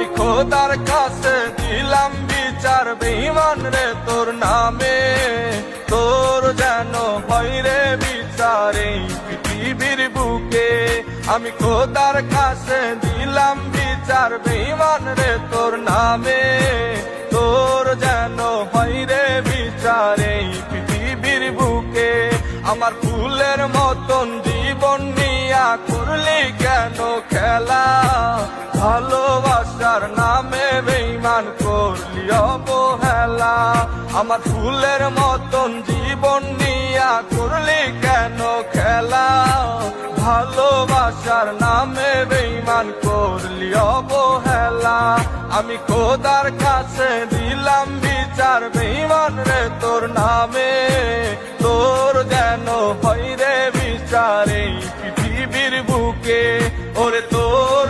আমি খোদার কাছে দিলাম বিচার বেঈমান রে তোর নামে, তোর যেন হয় রে বিচার এই পৃথিবীর বুকে। আমি খোদার কাছে দিলাম বিচার বেঈমান রে তোর নামে, তোর যেন হয় রে বিচার এই পৃথিবীর বুকে। আমার ফুলের মতন জীবন নিয়া করলি কেন খেলা, ভালোবাসার নামে বেঈমান করলি অবহেলা। আমার ফুলের মতন জীবন নিয়া করলি কেন খেলা, ভালোবাসার নামে বেঈমান করলি অবহেলা। আমি খোদার কাছে দিলাম বিচার বেঈমান রে তোর নামে, তোর যেন হয় রে বিচার এই পৃথিবীর বুকে। ওরে তোর